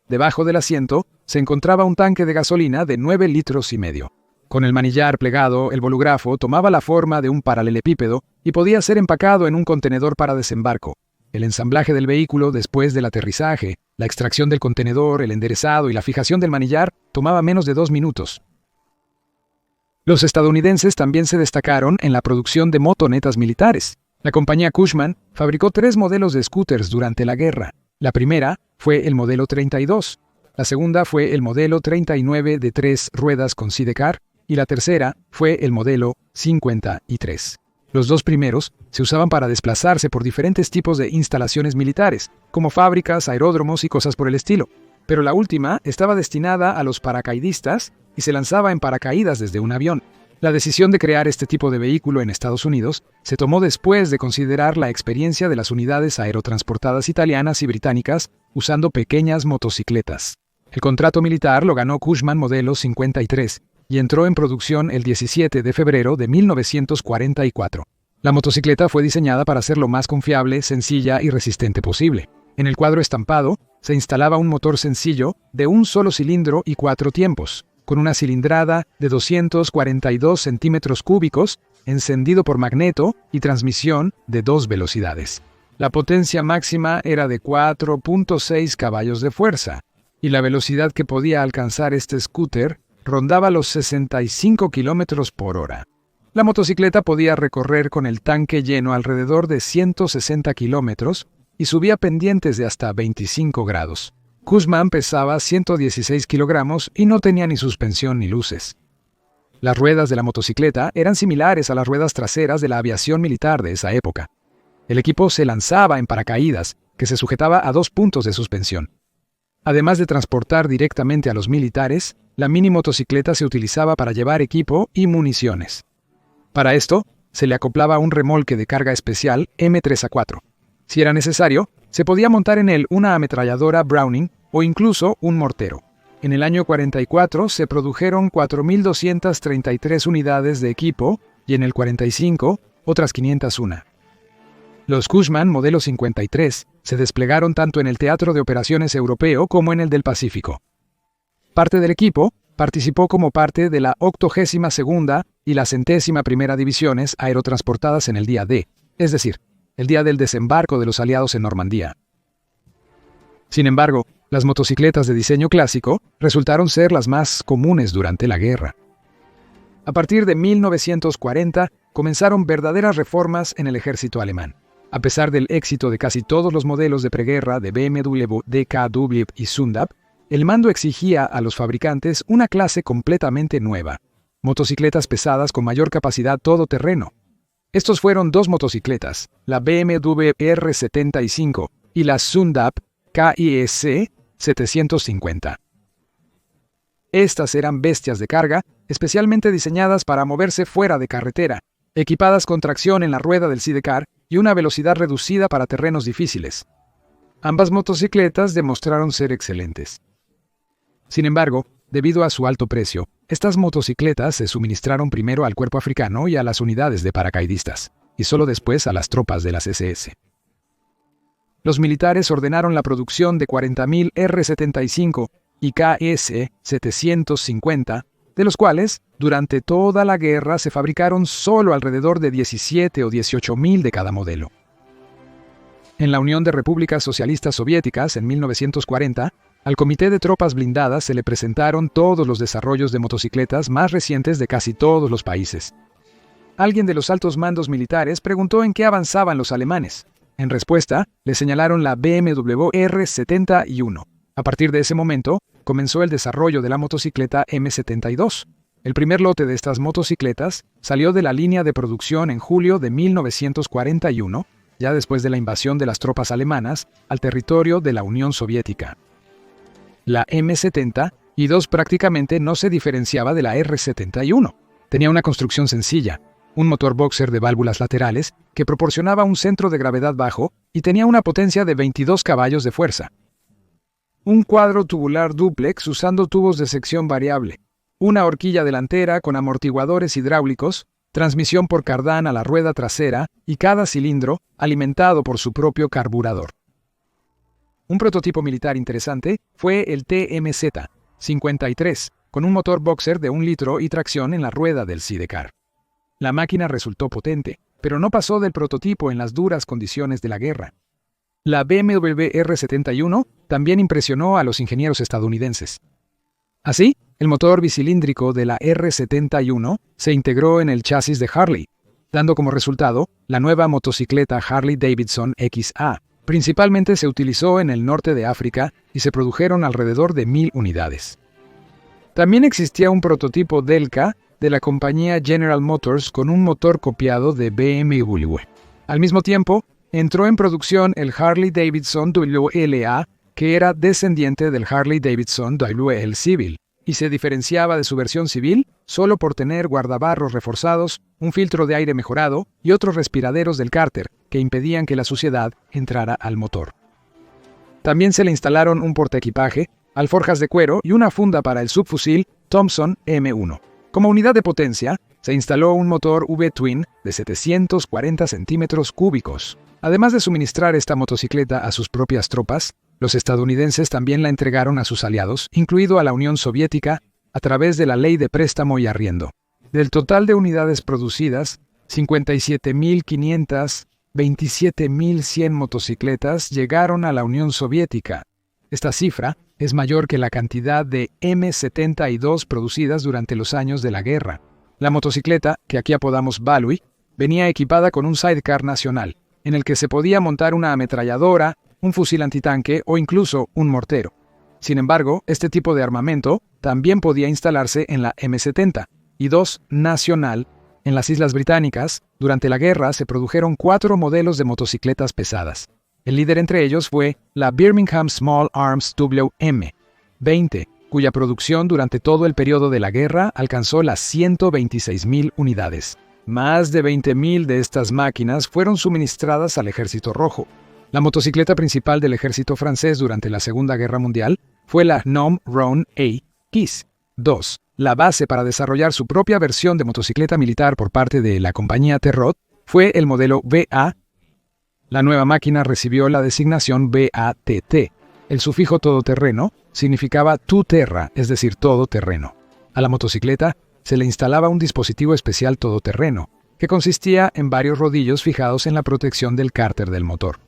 Debajo del asiento se encontraba un tanque de gasolina de 9 litros y medio. Con el manillar plegado, el bolografo tomaba la forma de un paralelepípedo y podía ser empacado en un contenedor para desembarco. El ensamblaje del vehículo después del aterrizaje, la extracción del contenedor, el enderezado y la fijación del manillar tomaba menos de 2 minutos. Los estadounidenses también se destacaron en la producción de motonetas militares. La compañía Cushman fabricó 3 modelos de scooters durante la guerra. La primera fue el modelo 32, la segunda fue el modelo 39 de 3 ruedas con sidecar y la tercera fue el modelo 53. Los 2 primeros se usaban para desplazarse por diferentes tipos de instalaciones militares, como fábricas, aeródromos y cosas por el estilo. Pero la última estaba destinada a los paracaidistas y se lanzaba en paracaídas desde un avión. La decisión de crear este tipo de vehículo en Estados Unidos se tomó después de considerar la experiencia de las unidades aerotransportadas italianas y británicas usando pequeñas motocicletas. El contrato militar lo ganó Cushman modelo 53 y entró en producción el 17 de febrero de 1944. La motocicleta fue diseñada para ser lo más confiable, sencilla y resistente posible. En el cuadro estampado se instalaba un motor sencillo de un solo cilindro y 4 tiempos, con una cilindrada de 242 centímetros cúbicos, encendido por magneto y transmisión de 2 velocidades. La potencia máxima era de 4.6 caballos de fuerza, y la velocidad que podía alcanzar este scooter rondaba los 65 kilómetros por hora. La motocicleta podía recorrer con el tanque lleno alrededor de 160 kilómetros y subía pendientes de hasta 25 grados. Cushman pesaba 116 kilogramos y no tenía ni suspensión ni luces. Las ruedas de la motocicleta eran similares a las ruedas traseras de la aviación militar de esa época. El equipo se lanzaba en paracaídas, que se sujetaba a 2 puntos de suspensión. Además de transportar directamente a los militares, la mini motocicleta se utilizaba para llevar equipo y municiones. Para esto, se le acoplaba un remolque de carga especial M3A4. Si era necesario, se podía montar en él una ametralladora Browning o incluso un mortero. En el año 44 se produjeron 4.233 unidades de equipo y en el 45 otras 501. Los Cushman modelo 53 se desplegaron tanto en el Teatro de Operaciones Europeo como en el del Pacífico. Parte del equipo participó como parte de la 82ª y la 101ª divisiones aerotransportadas en el día D, es decir, el día del desembarco de los aliados en Normandía. Sin embargo, las motocicletas de diseño clásico resultaron ser las más comunes durante la guerra. A partir de 1940 comenzaron verdaderas reformas en el ejército alemán. A pesar del éxito de casi todos los modelos de preguerra de BMW, DKW y Zundap, el mando exigía a los fabricantes una clase completamente nueva: motocicletas pesadas con mayor capacidad todoterreno. Estos fueron 2 motocicletas, la BMW R75 y la Zundap KIS 750. Estas eran bestias de carga, especialmente diseñadas para moverse fuera de carretera, equipadas con tracción en la rueda del sidecar y una velocidad reducida para terrenos difíciles. Ambas motocicletas demostraron ser excelentes. Sin embargo, debido a su alto precio, estas motocicletas se suministraron primero al cuerpo africano y a las unidades de paracaidistas, y solo después a las tropas de las SS. Los militares ordenaron la producción de 40.000 R-75 y KS 750, de los cuales, durante toda la guerra, se fabricaron solo alrededor de 17 o 18.000 de cada modelo. En la Unión de Repúblicas Socialistas Soviéticas, en 1940, al Comité de Tropas Blindadas se le presentaron todos los desarrollos de motocicletas más recientes de casi todos los países. Alguien de los altos mandos militares preguntó en qué avanzaban los alemanes. En respuesta, le señalaron la BMW R71. A partir de ese momento, comenzó el desarrollo de la motocicleta M72. El primer lote de estas motocicletas salió de la línea de producción en julio de 1941, ya después de la invasión de las tropas alemanas al territorio de la Unión Soviética. La M72 prácticamente no se diferenciaba de la R71. Tenía una construcción sencilla, un motor boxer de válvulas laterales que proporcionaba un centro de gravedad bajo y tenía una potencia de 22 caballos de fuerza. Un cuadro tubular dúplex usando tubos de sección variable, una horquilla delantera con amortiguadores hidráulicos, transmisión por cardán a la rueda trasera y cada cilindro alimentado por su propio carburador. Un prototipo militar interesante fue el TMZ-53, con un motor boxer de 1 litro y tracción en la rueda del sidecar. La máquina resultó potente, pero no pasó del prototipo en las duras condiciones de la guerra. La BMW R71 también impresionó a los ingenieros estadounidenses. Así, el motor bicilíndrico de la R71 se integró en el chasis de Harley, dando como resultado la nueva motocicleta Harley-Davidson XA. Principalmente se utilizó en el norte de África y se produjeron alrededor de 1.000 unidades. También existía un prototipo Delca de la compañía General Motors con un motor copiado de BMW. Al mismo tiempo, entró en producción el Harley-Davidson WLA, que era descendiente del Harley-Davidson WL Civil. y se diferenciaba de su versión civil solo por tener guardabarros reforzados, un filtro de aire mejorado y otros respiraderos del cárter que impedían que la suciedad entrara al motor. También se le instalaron un portaequipaje, alforjas de cuero y una funda para el subfusil Thompson M1. Como unidad de potencia, se instaló un motor V-twin de 740 centímetros cúbicos. Además de suministrar esta motocicleta a sus propias tropas, los estadounidenses también la entregaron a sus aliados, incluido a la Unión Soviética, a través de la Ley de Préstamo y Arriendo. Del total de unidades producidas, 57.500, 27.100 motocicletas llegaron a la Unión Soviética. Esta cifra es mayor que la cantidad de M72 producidas durante los años de la guerra. La motocicleta, que aquí apodamos Valui, venía equipada con un sidecar nacional, en el que se podía montar una ametralladora, un fusil antitanque o incluso un mortero. Sin embargo, este tipo de armamento también podía instalarse en la M70 y 2 nacional. En las Islas Británicas, durante la guerra se produjeron 4 modelos de motocicletas pesadas. El líder entre ellos fue la Birmingham Small Arms WM-20, cuya producción durante todo el periodo de la guerra alcanzó las 126.000 unidades. Más de 20.000 de estas máquinas fueron suministradas al Ejército Rojo. La motocicleta principal del ejército francés durante la Segunda Guerra Mundial fue la Gnome Rhone A-KISS 2. La base para desarrollar su propia versión de motocicleta militar por parte de la compañía Terrot fue el modelo BA. La nueva máquina recibió la designación BATT. El sufijo todoterreno significaba tout terra, es decir, todo terreno. A la motocicleta se le instalaba un dispositivo especial todoterreno, que consistía en varios rodillos fijados en la protección del cárter del motor.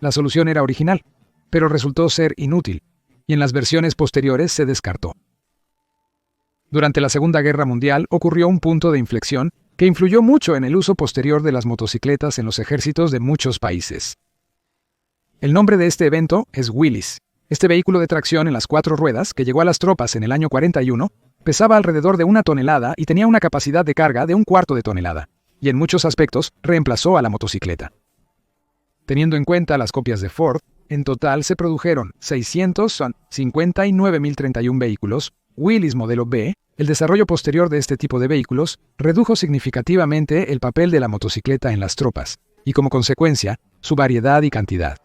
La solución era original, pero resultó ser inútil, y en las versiones posteriores se descartó. Durante la Segunda Guerra Mundial ocurrió un punto de inflexión que influyó mucho en el uso posterior de las motocicletas en los ejércitos de muchos países. El nombre de este evento es Willys. Este vehículo de tracción en las 4 ruedas, que llegó a las tropas en el año 41, pesaba alrededor de 1 tonelada y tenía una capacidad de carga de 1/4 de tonelada, y en muchos aspectos reemplazó a la motocicleta. Teniendo en cuenta las copias de Ford, en total se produjeron 659.031 vehículos. Willys modelo B. El desarrollo posterior de este tipo de vehículos redujo significativamente el papel de la motocicleta en las tropas, y como consecuencia, su variedad y cantidad.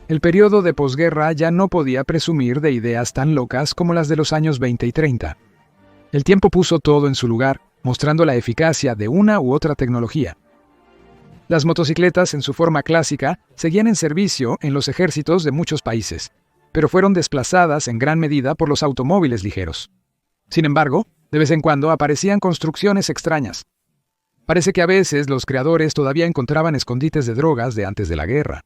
El periodo de posguerra ya no podía presumir de ideas tan locas como las de los años 20 y 30. El tiempo puso todo en su lugar, mostrando la eficacia de una u otra tecnología. Las motocicletas en su forma clásica seguían en servicio en los ejércitos de muchos países, pero fueron desplazadas en gran medida por los automóviles ligeros. Sin embargo, de vez en cuando aparecían construcciones extrañas. Parece que a veces los creadores todavía encontraban escondites de drogas de antes de la guerra.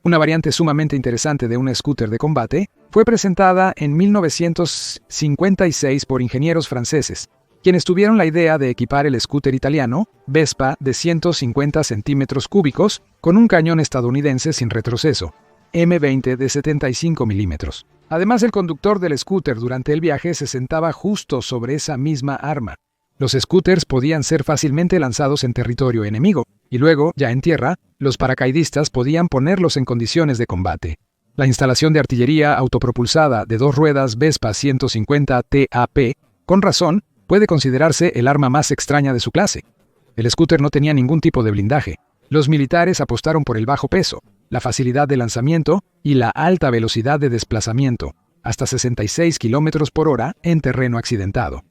Una variante sumamente interesante de un scooter de combate fue presentada en 1956 por ingenieros franceses, quienes tuvieron la idea de equipar el scooter italiano Vespa de 150 centímetros cúbicos con un cañón estadounidense sin retroceso, M20 de 75 milímetros. Además, el conductor del scooter durante el viaje se sentaba justo sobre esa misma arma. Los scooters podían ser fácilmente lanzados en territorio enemigo, y luego, ya en tierra, los paracaidistas podían ponerlos en condiciones de combate. La instalación de artillería autopropulsada de 2 ruedas Vespa 150 TAP, con razón, puede considerarse el arma más extraña de su clase. El scooter no tenía ningún tipo de blindaje. Los militares apostaron por el bajo peso, la facilidad de lanzamiento y la alta velocidad de desplazamiento, hasta 66 km por hora en terreno accidentado.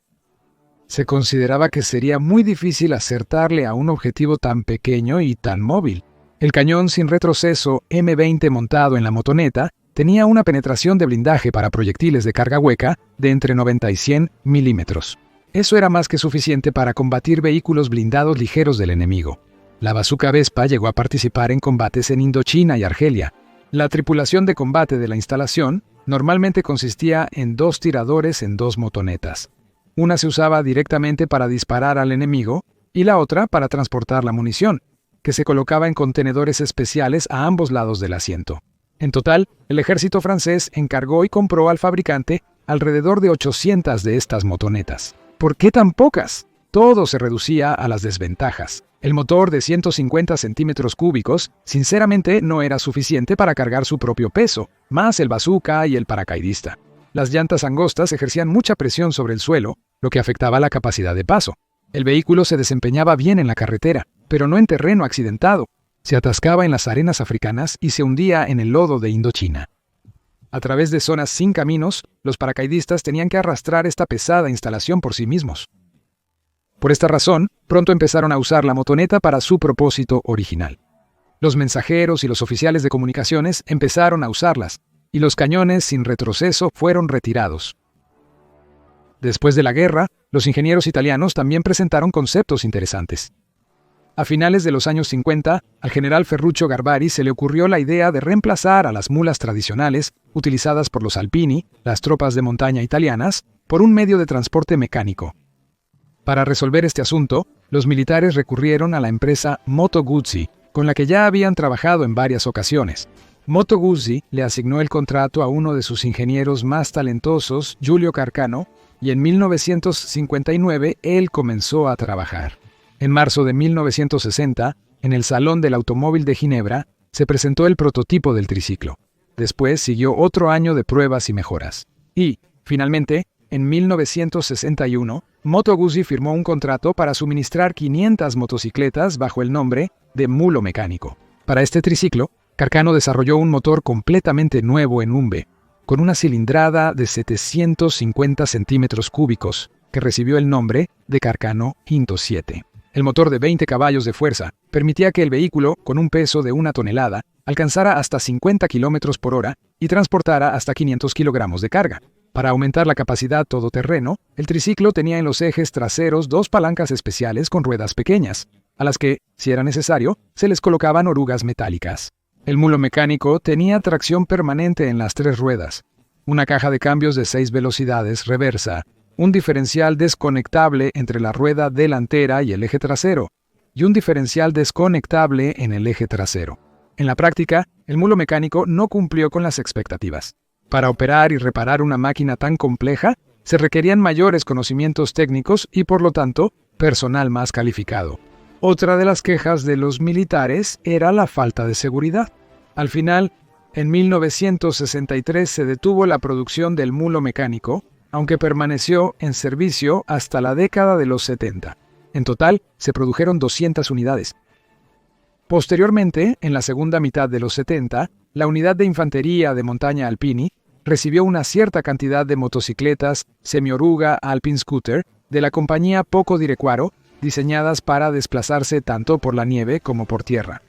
Se consideraba que sería muy difícil acertarle a un objetivo tan pequeño y tan móvil. El cañón sin retroceso M20 montado en la motoneta tenía una penetración de blindaje para proyectiles de carga hueca de entre 90 y 100 milímetros. Eso era más que suficiente para combatir vehículos blindados ligeros del enemigo. La bazooka Vespa llegó a participar en combates en Indochina y Argelia. La tripulación de combate de la instalación normalmente consistía en 2 tiradores en 2 motonetas. Una se usaba directamente para disparar al enemigo y la otra para transportar la munición, que se colocaba en contenedores especiales a ambos lados del asiento. En total, el ejército francés encargó y compró al fabricante alrededor de 800 de estas motonetas. ¿Por qué tan pocas? Todo se reducía a las desventajas. El motor de 150 centímetros cúbicos, sinceramente, no era suficiente para cargar su propio peso, más el bazooka y el paracaidista. Las llantas angostas ejercían mucha presión sobre el suelo, lo que afectaba la capacidad de paso. El vehículo se desempeñaba bien en la carretera, pero no en terreno accidentado. Se atascaba en las arenas africanas y se hundía en el lodo de Indochina. A través de zonas sin caminos, los paracaidistas tenían que arrastrar esta pesada instalación por sí mismos. Por esta razón, pronto empezaron a usar la motoneta para su propósito original. Los mensajeros y los oficiales de comunicaciones empezaron a usarlas, y los cañones sin retroceso fueron retirados. Después de la guerra, los ingenieros italianos también presentaron conceptos interesantes. A finales de los años 50, al general Ferruccio Garbari se le ocurrió la idea de reemplazar a las mulas tradicionales, utilizadas por los Alpini, las tropas de montaña italianas, por un medio de transporte mecánico. Para resolver este asunto, los militares recurrieron a la empresa Moto Guzzi, con la que ya habían trabajado en varias ocasiones. Moto Guzzi le asignó el contrato a uno de sus ingenieros más talentosos, Giulio Carcano, y en 1959 él comenzó a trabajar. En marzo de 1960, en el Salón del Automóvil de Ginebra, se presentó el prototipo del triciclo. Después siguió otro año de pruebas y mejoras. Y, finalmente, en 1961, Moto Guzzi firmó un contrato para suministrar 500 motocicletas bajo el nombre de Mulo Mecánico. Para este triciclo, Carcano desarrolló un motor completamente nuevo en Umbe, con una cilindrada de 750 centímetros cúbicos, que recibió el nombre de Carcano 107. El motor de 20 caballos de fuerza permitía que el vehículo, con un peso de 1 tonelada, alcanzara hasta 50 kilómetros por hora y transportara hasta 500 kilogramos de carga. Para aumentar la capacidad todoterreno, el triciclo tenía en los ejes traseros 2 palancas especiales con ruedas pequeñas, a las que, si era necesario, se les colocaban orugas metálicas. El mulo mecánico tenía tracción permanente en las 3 ruedas, una caja de cambios de 6 velocidades reversa, un diferencial desconectable entre la rueda delantera y el eje trasero, y un diferencial desconectable en el eje trasero. En la práctica, el mulo mecánico no cumplió con las expectativas. Para operar y reparar una máquina tan compleja, se requerían mayores conocimientos técnicos y, por lo tanto, personal más calificado. Otra de las quejas de los militares era la falta de seguridad. Al final, en 1963 se detuvo la producción del mulo mecánico, aunque permaneció en servicio hasta la década de los 70. En total, se produjeron 200 unidades. Posteriormente, en la segunda mitad de los 70, la unidad de infantería de montaña Alpini recibió una cierta cantidad de motocicletas semioruga Alpine Scooter de la compañía Poco di Requaro, diseñadas para desplazarse tanto por la nieve como por tierra.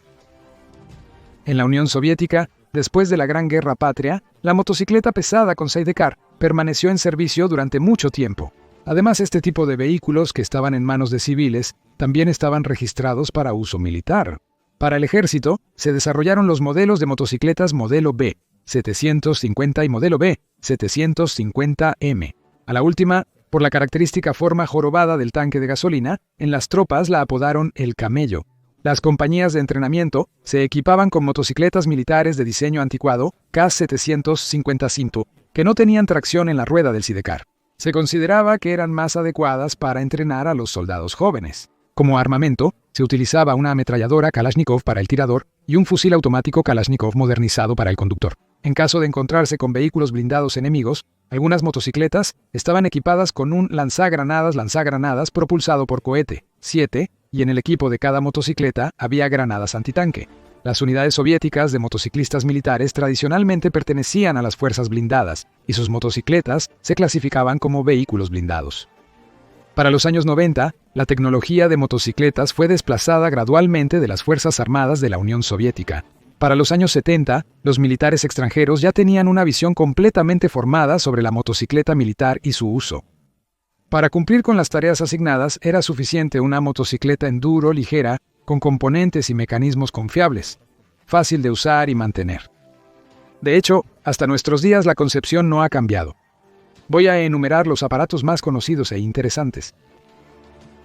En la Unión Soviética, después de la Gran Guerra Patria, la motocicleta pesada con sidecar permaneció en servicio durante mucho tiempo. Además, este tipo de vehículos que estaban en manos de civiles también estaban registrados para uso militar. Para el ejército, se desarrollaron los modelos de motocicletas modelo B, 750 y modelo B, 750M. A la última, por la característica forma jorobada del tanque de gasolina, en las tropas la apodaron el camello. Las compañías de entrenamiento se equipaban con motocicletas militares de diseño anticuado K750 que no tenían tracción en la rueda del sidecar. Se consideraba que eran más adecuadas para entrenar a los soldados jóvenes. Como armamento, se utilizaba una ametralladora Kalashnikov para el tirador y un fusil automático Kalashnikov modernizado para el conductor. En caso de encontrarse con vehículos blindados enemigos, algunas motocicletas estaban equipadas con un lanzagranadas propulsado por cohete, 7, y en el equipo de cada motocicleta había granadas antitanque. Las unidades soviéticas de motociclistas militares tradicionalmente pertenecían a las fuerzas blindadas, y sus motocicletas se clasificaban como vehículos blindados. Para los años 90, la tecnología de motocicletas fue desplazada gradualmente de las Fuerzas Armadas de la Unión Soviética. Para los años 70, los militares extranjeros ya tenían una visión completamente formada sobre la motocicleta militar y su uso. Para cumplir con las tareas asignadas era suficiente una motocicleta enduro ligera con componentes y mecanismos confiables, fácil de usar y mantener. De hecho, hasta nuestros días la concepción no ha cambiado. Voy a enumerar los aparatos más conocidos e interesantes.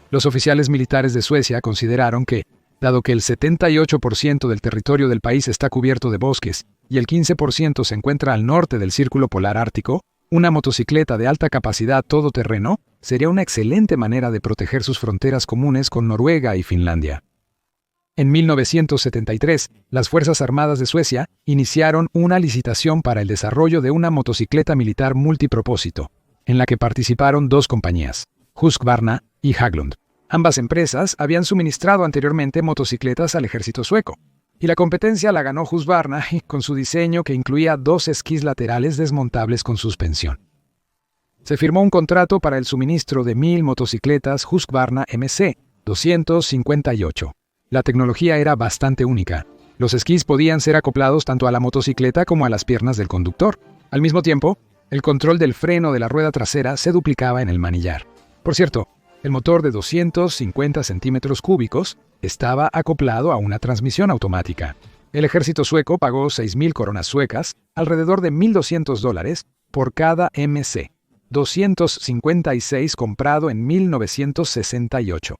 Los oficiales militares de Suecia consideraron que, dado que el 78% del territorio del país está cubierto de bosques y el 15% se encuentra al norte del Círculo Polar Ártico, una motocicleta de alta capacidad todoterreno sería una excelente manera de proteger sus fronteras comunes con Noruega y Finlandia. En 1973, las Fuerzas Armadas de Suecia iniciaron una licitación para el desarrollo de una motocicleta militar multipropósito, en la que participaron dos compañías, Husqvarna y Hägglund. Ambas empresas habían suministrado anteriormente motocicletas al ejército sueco, y la competencia la ganó Husqvarna con su diseño que incluía dos esquís laterales desmontables con suspensión. Se firmó un contrato para el suministro de 1,000 motocicletas Husqvarna MC 258. La tecnología era bastante única. Los esquís podían ser acoplados tanto a la motocicleta como a las piernas del conductor. Al mismo tiempo, el control del freno de la rueda trasera se duplicaba en el manillar. Por cierto, el motor de 250 centímetros cúbicos estaba acoplado a una transmisión automática. El ejército sueco pagó 6,000 coronas suecas, alrededor de $1,200, por cada MC 256 comprado en 1968.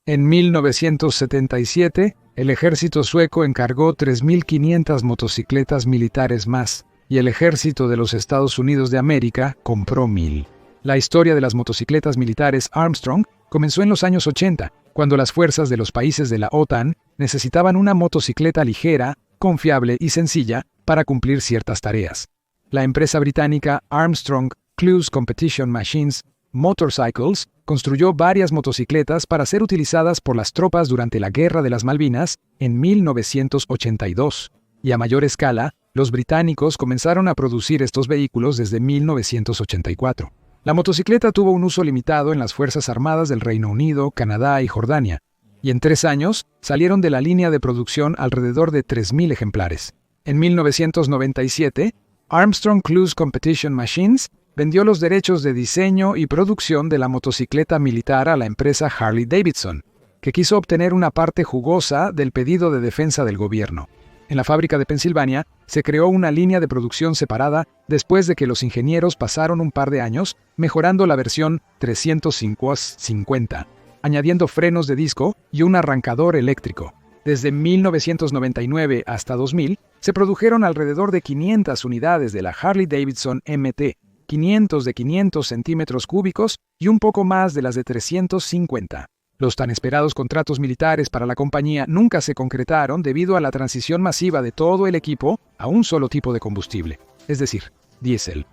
En 1977, el ejército sueco encargó 3,500 motocicletas militares más, y el ejército de los Estados Unidos de América compró 1,000. La historia de las motocicletas militares Armstrong comenzó en los años 80, cuando las fuerzas de los países de la OTAN necesitaban una motocicleta ligera, confiable y sencilla para cumplir ciertas tareas. La empresa británica Armstrong Cruise Competition Machines Motorcycles construyó varias motocicletas para ser utilizadas por las tropas durante la Guerra de las Malvinas en 1982, y a mayor escala, los británicos comenzaron a producir estos vehículos desde 1984. La motocicleta tuvo un uso limitado en las Fuerzas Armadas del Reino Unido, Canadá y Jordania, y en 3 años salieron de la línea de producción alrededor de 3,000 ejemplares. En 1997, Armstrong Cruise Competition Machines vendió los derechos de diseño y producción de la motocicleta militar a la empresa Harley-Davidson, que quiso obtener una parte jugosa del pedido de defensa del gobierno. En la fábrica de Pensilvania se creó una línea de producción separada después de que los ingenieros pasaron un par de años mejorando la versión 350, añadiendo frenos de disco y un arrancador eléctrico. Desde 1999 hasta 2000 se produjeron alrededor de 500 unidades de la Harley-Davidson MT, 500 de 500 centímetros cúbicos y un poco más de las de 350. Los tan esperados contratos militares para la compañía nunca se concretaron debido a la transición masiva de todo el equipo a un solo tipo de combustible, es decir, diésel.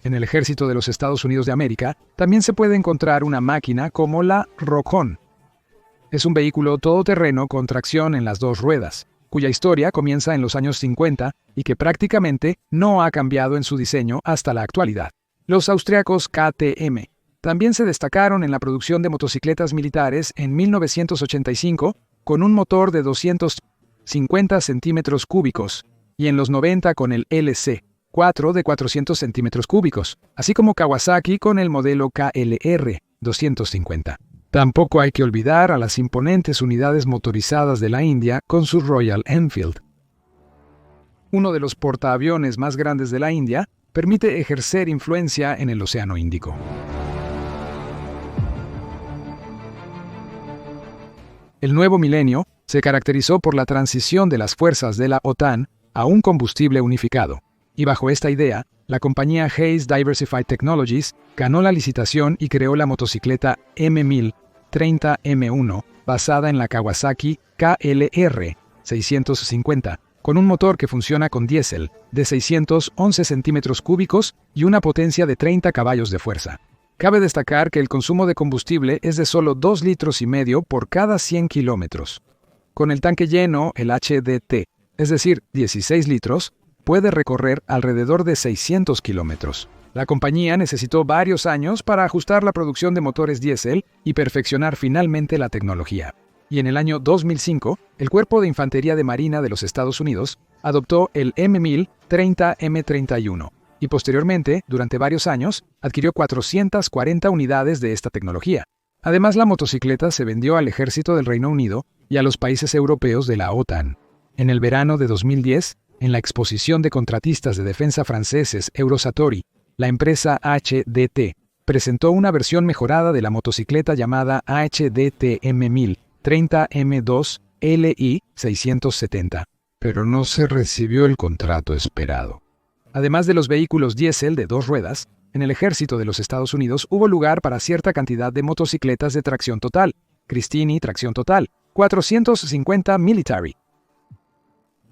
En el ejército de los Estados Unidos de América también se puede encontrar una máquina como la Rock-On. Es un vehículo todoterreno con tracción en las 2 ruedas, cuya historia comienza en los años 50 y que prácticamente no ha cambiado en su diseño hasta la actualidad. Los austriacos KTM también se destacaron en la producción de motocicletas militares en 1985 con un motor de 250 centímetros cúbicos y en los 90 con el LC-4 de 400 centímetros cúbicos, así como Kawasaki con el modelo KLR 250. Tampoco hay que olvidar a las imponentes unidades motorizadas de la India con su Royal Enfield. Uno de los portaaviones más grandes de la India permite ejercer influencia en el Océano Índico. El nuevo milenio se caracterizó por la transición de las fuerzas de la OTAN a un combustible unificado, y bajo esta idea, la compañía Hayes Diversified Technologies ganó la licitación y creó la motocicleta M1000 30M1 basada en la Kawasaki KLR 650, con un motor que funciona con diésel de 611 centímetros cúbicos y una potencia de 30 caballos de fuerza. Cabe destacar que el consumo de combustible es de solo 2,5 litros por cada 100 kilómetros. Con el tanque lleno, el HDT, es decir, 16 litros, puede recorrer alrededor de 600 kilómetros. La compañía necesitó varios años para ajustar la producción de motores diésel y perfeccionar finalmente la tecnología. Y en el año 2005, el Cuerpo de Infantería de Marina de los Estados Unidos adoptó el M1000 30M31 y posteriormente, durante varios años, adquirió 440 unidades de esta tecnología. Además, la motocicleta se vendió al ejército del Reino Unido y a los países europeos de la OTAN. En el verano de 2010, en la exposición de contratistas de defensa franceses Eurosatori, la empresa HDT presentó una versión mejorada de la motocicleta llamada HDT M1000 30M2 LI 670, pero no se recibió el contrato esperado. Además de los vehículos diésel de 2 ruedas, en el ejército de los Estados Unidos hubo lugar para cierta cantidad de motocicletas de tracción total, Christini tracción total, 450 Military.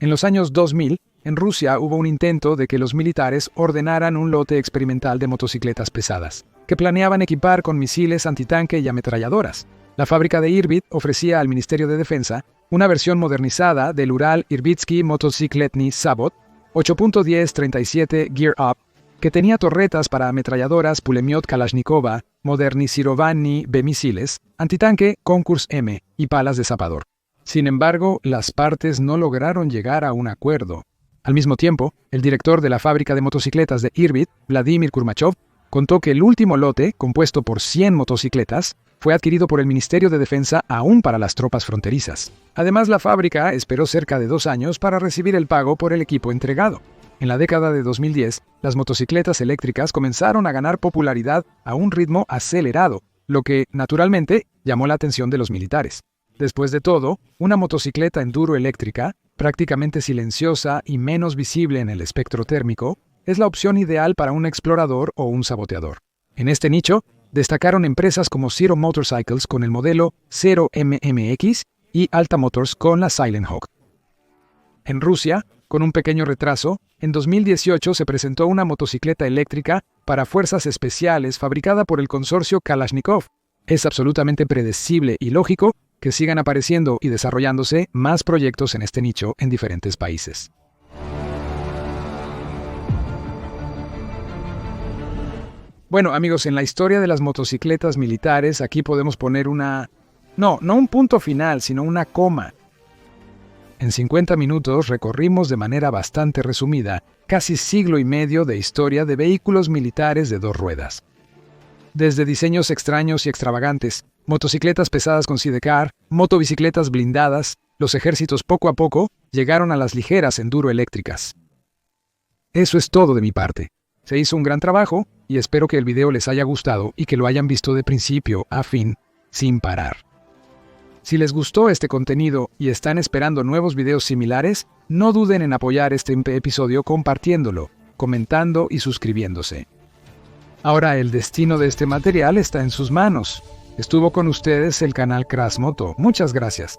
En los años 2000, en Rusia hubo un intento de que los militares ordenaran un lote experimental de motocicletas pesadas, que planeaban equipar con misiles antitanque y ametralladoras. La fábrica de Irbit ofrecía al Ministerio de Defensa una versión modernizada del Ural Irbitsky Motocykletny Zavod 8.10-37 Gear Up, que tenía torretas para ametralladoras Pulemiot Kalashnikova, Modernizirovanny B-misiles, antitanque Konkurs M y palas de zapador. Sin embargo, las partes no lograron llegar a un acuerdo. Al mismo tiempo, el director de la fábrica de motocicletas de Irbit, Vladimir Kurmachov, contó que el último lote, compuesto por 100 motocicletas, fue adquirido por el Ministerio de Defensa aún para las tropas fronterizas. Además, la fábrica esperó cerca de 2 años para recibir el pago por el equipo entregado. En la década de 2010, las motocicletas eléctricas comenzaron a ganar popularidad a un ritmo acelerado, lo que, naturalmente, llamó la atención de los militares. Después de todo, una motocicleta enduro eléctrica, prácticamente silenciosa y menos visible en el espectro térmico, es la opción ideal para un explorador o un saboteador. En este nicho, destacaron empresas como Zero Motorcycles con el modelo Zero MMX y Alta Motors con la Silent Hawk. En Rusia, con un pequeño retraso, en 2018 se presentó una motocicleta eléctrica para fuerzas especiales fabricada por el consorcio Kalashnikov. Es absolutamente predecible y lógico que sigan apareciendo y desarrollándose más proyectos en este nicho en diferentes países. Bueno, amigos, en la historia de las motocicletas militares, aquí podemos poner no un punto final, sino una coma. En 50 minutos recorrimos de manera bastante resumida casi siglo y medio de historia de vehículos militares de 2 ruedas. Desde diseños extraños y extravagantes, motocicletas pesadas con sidecar, motobicicletas blindadas, los ejércitos poco a poco llegaron a las ligeras enduro eléctricas. Eso es todo de mi parte. Se hizo un gran trabajo y espero que el video les haya gustado y que lo hayan visto de principio a fin, sin parar. Si les gustó este contenido y están esperando nuevos videos similares, no duden en apoyar este episodio compartiéndolo, comentando y suscribiéndose. Ahora el destino de este material está en sus manos. Estuvo con ustedes el canal Crash Moto. Muchas gracias.